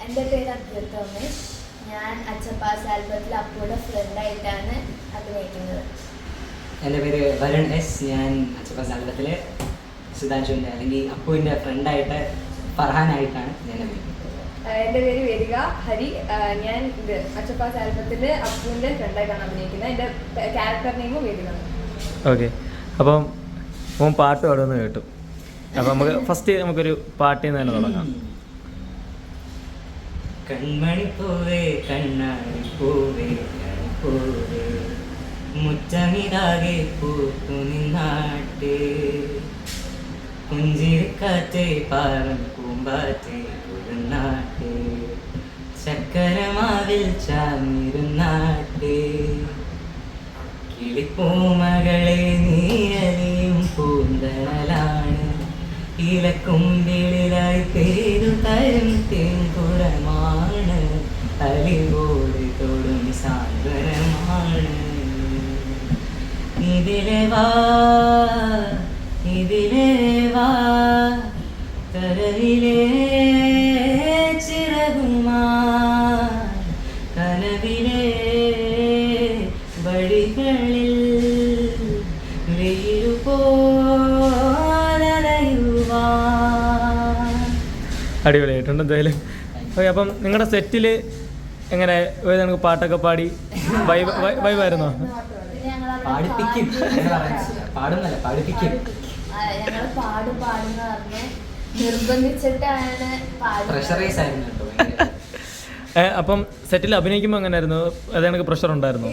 എൻ്റെ പേര് അദ്വൈത് തോമസ്. ഞാൻ അച്ചപ്പാസ് ആൽബത്തിൽ അപ്പുവിൻ്റെ ഫ്രണ്ടായിട്ടാണ് അഭിനയിക്കുന്നത്. എൻ്റെ പേര് വരുൺ എസ്. ഞാൻ അച്ചപ്പാസ് ആൽബത്തിലെ സുധാൻഷുവിൻ്റെ അല്ലെങ്കിൽ അപ്പുവിൻ്റെ ഫ്രണ്ടായിട്ട് ഫർഹാനായിട്ടാണ് ഞാൻ അഭിനയിക്കുന്നത്. എൻ്റെ പേര് വേദിക ഹരി. ഞാൻ അച്ചപ്പാസ് ആൽബത്തിൽ അപ്പുവിൻ്റെ ഫ്രണ്ടായിട്ടാണ് അഭിനയിക്കുന്നത്. എൻ്റെ ക്യാരക്ടർ നെയിമും വേദിക. ഓക്കെ, അപ്പം മോൻ പാട്ട് പാടുമെന്ന് കേട്ടു. അപ്പം നമുക്ക് ഫസ്റ്റ് നമുക്കൊരു പാട്ടിൽ നിന്ന് തന്നെ തുടങ്ങാം. കൺമണി പൂവേ കണ്ണാടി പൂവേ പൂവേ മുറ്റമിതാകെ പൂത്തു നിന്നാട്ടെ പുഞ്ചിരിക്കാറ്റേ പാറൻ പൂമ്പാറ്റേ കുറുനാട്ടെ ചക്കരമാവിൽ ചാർന്നിരുന്നാട്ടെ കിളിപ്പൂമകളെ നീയലിയും പൂന്തലാണ് ഇലക്കുമ്പിളിലായി പേരു തരും തേൻകുറമാണ് അലിവോട് തൊടും സാഗരമാണ് ഇതിലെ വാ കരയിലെ ചിറകുമാ കനവിലെ വഴികളിൽ വെയിലു അടിപൊളിയായിട്ടുണ്ട് എന്തായാലും. ഓക്കെ, അപ്പം നിങ്ങളുടെ സെറ്റിൽ എങ്ങനെ നമുക്ക് പാട്ടൊക്കെ പാടി വൈബായിരുന്നോ? പാടിപ്പിക്കും പാടുന്നല്ല പാടിപ്പിക്കും. ഞങ്ങൾ പാടുന്ന പറഞ്ഞ് നിർബന്ധിച്ചിട്ടാണ് പ്രഷറൈസ് ആയിരുന്നു കേട്ടോ. അപ്പം സെറ്റിൽ അഭിനയിക്കുമ്പോൾ എങ്ങനെയായിരുന്നു? അത് എനിക്ക് പ്രഷർ ഉണ്ടായിരുന്നു?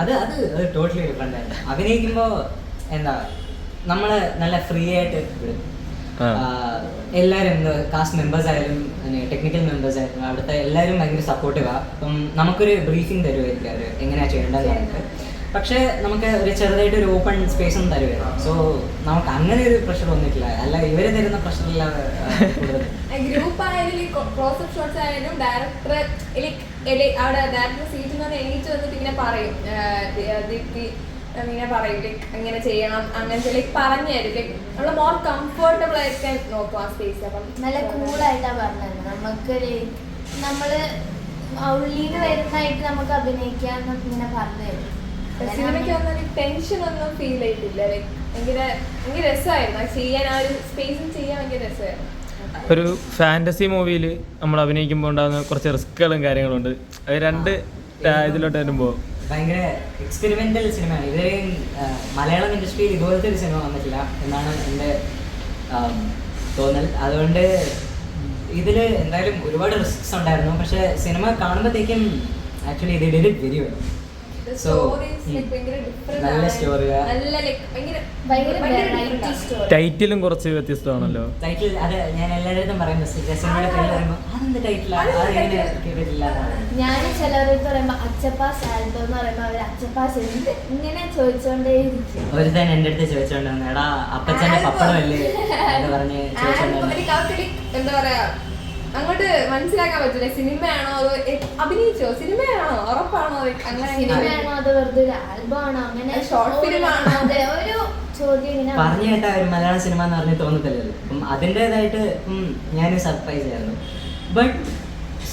അത് ടോട്ടലി ഡിഫറെന്റ് ആയിരുന്നു. അഭിനയിക്കുമ്പോൾ എന്താ നമ്മള് നല്ല ഫ്രീ ആയിട്ട് വിടും. എല്ലാവരും കാസ്റ്റ് മെമ്പേഴ്സ് ആയാലും ടെക്നിക്കൽ മെമ്പേഴ്സ് ആയാലും അവിടുത്തെ എല്ലാവരും ഭയങ്കര സപ്പോർട്ടീവാണ്. അപ്പം നമുക്കൊരു ബ്രീഫിംഗ് തരുമായിരിക്കും അവർ എങ്ങനെയാ ചെയ്യേണ്ടതെന്ന് പറഞ്ഞിട്ട്. പക്ഷേ നമുക്ക് ഒരു ചെറുതായിട്ട് ഒരു ഓപ്പൺ സ്പേസും തരുമായിരുന്നു. സോ നമുക്ക് അങ്ങനെ ഒരു പ്രഷർ വന്നിട്ടില്ല. അല്ല ഇവര് തരുന്ന പ്രഷറില്ല. ഗ്രൂപ്പ് ആയാലും ക്ലോസപ്പ് ഷോട്ട്സ് ആയാലും ഡയറക്ടർ അവിടെ ഡയറക്ടർ സീറ്റിൽ നിന്ന് എണീറ്റ് വന്നിട്ട് ഇങ്ങനെ പറയും, ദീപ്തി ഇങ്ങനെ പറയും ഇങ്ങനെ ചെയ്യണം അങ്ങനത്തെ പറഞ്ഞു തരും. നമ്മള് മോർ കംഫർട്ടബിൾ ആയിരിക്കാൻ നോക്കും ആ സ്പേസ്. അപ്പം നല്ല കൂളായിട്ടാണ് പറഞ്ഞത്. നമുക്ക് നമ്മള് ഉള്ളിന്ന് വരുന്നതായിട്ട് നമുക്ക് അഭിനയിക്കാൻ ഇങ്ങനെ പറഞ്ഞു തരും. സിനിമയ്ക്ക് വന്നൊരു ടെൻഷൻ ഒന്നും ഫീൽ ചെയ്തില്ല. ഭയങ്കര രസമായിരുന്നു ചെയ്യാൻ. ആ ഒരു സ്പേസിൽ ചെയ്യാൻ ഭയങ്കര രസമായിരുന്നു. ഒരു ഫാൻറ്റസി മൂവിയിൽ നമ്മൾ അഭിനയിക്കുമ്പോൾ ഉണ്ടാകുന്ന കുറച്ച് റിസ്കുകളും കാര്യങ്ങളുണ്ട്. അത് രണ്ട് ഇതിലോട്ട് വരുമ്പോൾ ഭയങ്കര എക്സ്പെരിമെന്റൽ സിനിമയാണ്. ഇതുവരെയും മലയാളം ഇൻഡസ്ട്രിയിൽ ഇതുപോലത്തെ ഒരു സിനിമ വന്നിട്ടില്ല എന്നാണ് എൻ്റെ തോന്നൽ. അതുകൊണ്ട് ഇതിൽ എന്തായാലും ഒരുപാട് റിസ്ക്സ് ഉണ്ടായിരുന്നു. പക്ഷെ സിനിമ കാണുമ്പോഴത്തേക്കും ആക്ച്വലി ഇത് did it very well. So നല്ല സ്റ്റോറിയാ. ടൈറ്റിലും കുറച്ച് വ്യത്യസ്തമാണല്ലോ. ടൈറ്റിൽ അത് ഞാൻ എല്ലാവരും പറയുമ്പോൾ സിനിമയുടെ പേര് പറയുമ്പോൾ അതെന്ത് ടൈറ്റിലാണ്, അത് എങ്ങനെ കേട്ടിട്ടില്ല. ഞാൻ ചിലവർക്ക് പറയുമ്പോൾ അച്ചപ്പാസ് ആൽബം എന്ന് പറയുമ്പോൾ അവർ അച്ചപ്പാസ് എന്ത് ഇങ്ങനെ ചോദിച്ചോണ്ടേയിരിക്കും. ഒരുത്തൻ എൻ്റെ അടുത്ത് ചോദിച്ചോണ്ടാണ്, എടാ അപ്പച്ചന്റെ പപ്പടമല്ലേ എന്ന് പറഞ്ഞ് ചോദിച്ചോണ്ടാണ്. എന്താ പറയാ അങ്ങോട്ട് മനസ്സിലാക്കാൻ പറ്റില്ല. സിനിമയാണോ അതോ അഭിനയിച്ചോ, സിനിമയാണോ ഉറപ്പാണോ, അങ്ങനെ സിനിമയാണോ അത് വെറുതെ ഒരു ആൽബം ആണോ, അങ്ങനെ ഷോർട്ട് ഫിലിം ആണോ, ഒരു ചോദ്യം ഇങ്ങനെ പറഞ്ഞു കേട്ട ഒരു മലയാള സിനിമ എന്ന് പറഞ്ഞ് തോന്നത്തില്ലല്ലോ. അപ്പം അതിൻ്റെതായിട്ട് ഞാൻ സർപ്രൈസ് ആയിരുന്നു. But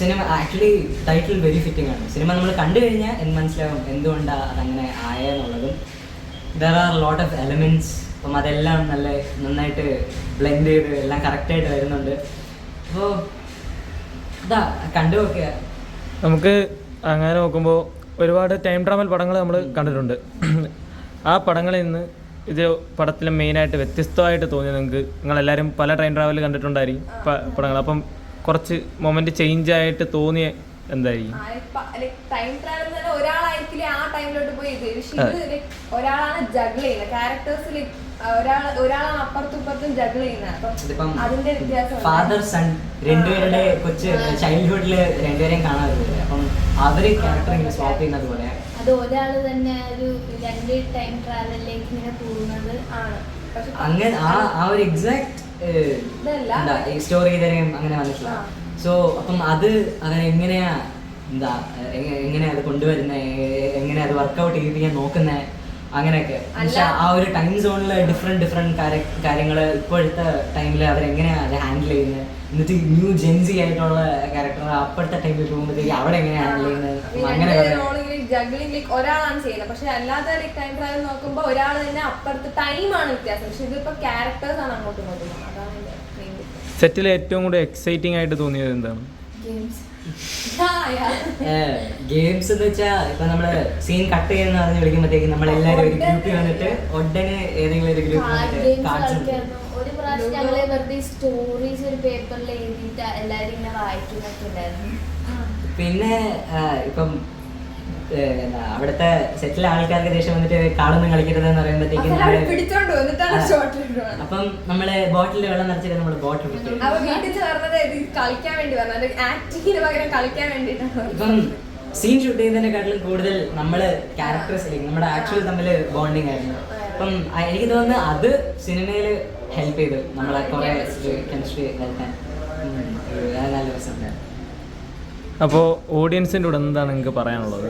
cinema actually title very fitting ആണ്. സിനിമ നമ്മൾ കണ്ടു കഴിഞ്ഞാൽ മനസ്സിലാവും എന്തുകൊണ്ടാണ് അതങ്ങനെ ആയെന്നുള്ളതും. There are lot of elements. അപ്പം അതെല്ലാം നന്നായിട്ട് ബ്ലെൻഡ് ചെയ്ത് എല്ലാം കറക്റ്റായിട്ട് വരുന്നുണ്ട്. അപ്പോൾ ഇതാ കണ്ടു നോക്കുക. നമുക്ക് അങ്ങനെ നോക്കുമ്പോൾ ഒരുപാട് ടൈം ട്രാവൽ പടങ്ങൾ നമ്മൾ കണ്ടിട്ടുണ്ട്. ആ പടങ്ങളിൽ നിന്ന് ഇത് പടത്തിൽ മെയിനായിട്ട് വ്യത്യസ്തമായിട്ട് തോന്നിയത് നിങ്ങളെല്ലാവരും പല ടൈം ട്രാവൽ കണ്ടിട്ടുണ്ടായിരിക്കും പടങ്ങൾ. അപ്പം കുറച്ച് മൊമെന്റ് ചേഞ്ച് ആയിട്ട് തോന്നിയ എന്തായിരിക്കും? ടൈം ട്രാവൽ തന്നെ ഒരാളായിരിക്കില്ല ആ ടൈമിലോട്ട് പോയി ഒരാളാണ് ജഗിൾ ചെയ്യുന്നത്. ക്യാരക്ടേഴ്സിൽ ഒരാളാണ് അപ്പുറത്തും ഇപ്പുറത്തും ജഗിൾ ചെയ്യുന്നത്. അതിന്റെ വ്യത്യാസം ഫാദർ സൺ രണ്ടുപേരുടെ കൊച്ച് ചൈൽഡ്ഹുഡില് രണ്ടുപേരെയും കാണാറില്ല. അപ്പം അവര് ക്യാരക്ടർ ഇങ്ങനെ സ്വാപ്പ് ചെയ്യുന്നത് പോലെ അത് ഒരാള് തന്നെ ഒരു രണ്ട് ടൈം ട്രാവലിലേക്ക് ഇങ്ങനെ പോകുന്നത് ആണ്. അങ്ങനെ ആ ഒരു എക്സാക്ട് സ്റ്റോറി ഇതുവരെയും അങ്ങനെ വന്നിട്ടില്ല. സോ അപ്പം അത് അങ്ങനെ എങ്ങനെയാ എങ്ങനെയാ അത് കൊണ്ടുവരുന്നത്, എങ്ങനെയാ അത് വർക്കൗട്ട് ചെയ്യിപ്പിക്കാൻ നോക്കുന്നത്, അങ്ങനെയൊക്കെ. പക്ഷെ ആ ഒരു ടൈം സോണിൽ ഡിഫറെന്റ് കാര്യങ്ങൾ ഇപ്പോഴത്തെ ടൈമിൽ അവരെങ്ങനെയാണ് അത് ഹാൻഡിൽ ചെയ്യുന്നത്, എന്നിട്ട് ന്യൂ ജെൻസി ആയിട്ടുള്ള ക്യാരക്ടർ അപ്പോഴത്തെ ടൈമിൽ പോകുമ്പോഴത്തേക്ക് അവിടെ എങ്ങനെയാണ് ഹാൻഡിൽ ചെയ്യുന്നത്, അങ്ങനെ ജഗ്ലിംഗ് ഒരാളാണ് ചെയ്യുന്നത്. പക്ഷെ അല്ലാതെ ടൈം ട്രാവൽ നോക്കുമ്പോൾ ഒരാൾ തന്നെ അപ്പുറത്ത് ടൈമാണ് വ്യത്യാസം. പക്ഷെ ഇതിപ്പോ ക്യാരക്ടേഴ്സ് ആണ് അങ്ങോട്ടും ഇങ്ങോട്ടും. അതാണ് സെറ്റിൽ ഏറ്റവും കൂടുതൽ എക്സൈറ്റിംഗ് ആയിട്ട് തോന്നിയത് എന്താണ്? ഗെയിംസ് എന്ന് വെച്ചാൽ ഇപ്പൊ നമ്മള് സീൻ കട്ട് ചെയ്യുന്ന പറഞ്ഞ് വിളിക്കുമ്പോഴത്തേക്ക് നമ്മളെല്ലാരും ഒരു ഗ്രൂപ്പിൽ വന്നിട്ട് ഉടനെ ഏതെങ്കിലും ഒരു ഗ്രൂപ്പിൽ കാർഡ്സ് ഒരു പ്രാവശ്യം ഞങ്ങള് വെറുതെ സ്റ്റോറീസ് ഒരു പേപ്പറിൽ എഴുതിയിട്ട് എല്ലാരും ഇങ്ങനെ വായിക്കുന്നൊക്കെ ഉണ്ടായിരുന്നു. പിന്നെ ഇപ്പം എന്താ അവിടുത്തെ സെറ്റിലെ ആൾക്കാർക്ക് ദേഷ്യം വന്നിട്ട് കാളൊന്നും കളിക്കരുത് എന്ന് പറയുമ്പോഴത്തേക്കും അപ്പം നമ്മള് ബോട്ടിൽ വെള്ളം നിറച്ചിട്ട് നമ്മള് ബോട്ടിൽ ഇപ്പം സീൻ ഷൂട്ട് ചെയ്യുന്നതിനെക്കാട്ടിലും കൂടുതൽ നമ്മള് ക്യാരക്ടേഴ്സ് നമ്മുടെ ആക്ച്വൽ തമ്മിൽ ബോണ്ടിങ് ആയിരുന്നു. അപ്പം എനിക്ക് തോന്നുന്നു അത് സിനിമയിൽ ഹെൽപ്പ് ചെയ്തു നമ്മളെ കുറെ കെമിസ്ട്രി നൽകാൻ. നല്ല രസമുണ്ടായിരുന്നു. അപ്പോൾ ഓഡിയൻസിൻ്റെ കൂടെ എന്താണ് നിങ്ങൾക്ക് പറയാനുള്ളത്?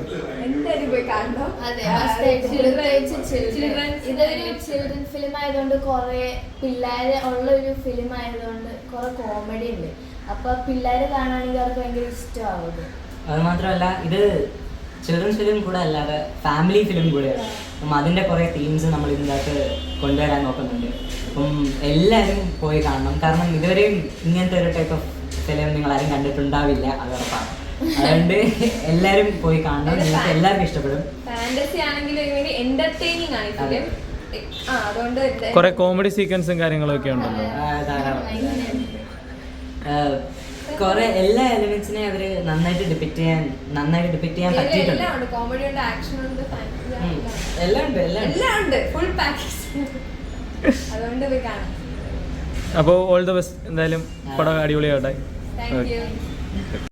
ഇതൊരു ചിൽഡ്രൻ ഫിലിം ആയതുകൊണ്ട് കുറെ പിള്ളേര് ഉള്ള ഒരു ഫിലിം ആയതുകൊണ്ട് കുറെ കോമഡി ഉണ്ട്. അപ്പൊ പിള്ളേര് കാണുകയാണെങ്കിൽ അവർക്ക് ഭയങ്കര ഇഷ്ടമാവും. അത് മാത്രമല്ല ഇത് ചിൽഡ്രൻസ് ഫിലിം കൂടെ അല്ലാതെ ഫാമിലി ഫിലിം കൂടെയാണ്. അപ്പം അതിൻ്റെ കുറേ തീംസ് നമ്മൾ ഇതിനകത്ത് കൊണ്ടുവരാൻ നോക്കുന്നുണ്ട്. അപ്പം എല്ലാവരും പോയി കാണണം. കാരണം ഇതുവരെയും ഇങ്ങനത്തെ ഒരു ടൈപ്പ് ഓഫ് ഫിലിം നിങ്ങൾ ആരും കണ്ടിട്ടുണ്ടാവില്ല, അത് ഉറപ്പാണ്. അതുകൊണ്ട് എല്ലാവരും പോയി കാണണം, നിങ്ങൾക്ക് എല്ലാവർക്കും ഇഷ്ടപ്പെടും. ഫാന്റസി ആണെങ്കിലും എന്റർടൈനിങ് ആണ് ഫിലിം. അതുകൊണ്ട് കുറെ കോമഡി സീക്വൻസും കാര്യങ്ങളൊക്കെ ഉണ്ടല്ലോ. കുറെ എല്ലാ എലിമെന്റ്സിനെ അവര് നന്നായിട്ട് ഡിപിക്ട് ചെയ്യാൻ പറ്റിയിട്ടുണ്ട്. കോമഡി ഉണ്ട്, ആക്ഷൻ ഉണ്ട്, എല്ലാം ഉണ്ട്, ഫുൾ പാക്കേജ്. അതുകൊണ്ട് പോയി കാണാം. അപ്പോൾ ഓൾ ദ ബെസ്റ്റ്. എന്തായാലും പടം അടിപൊളിയാവട്ടെ. Thank you.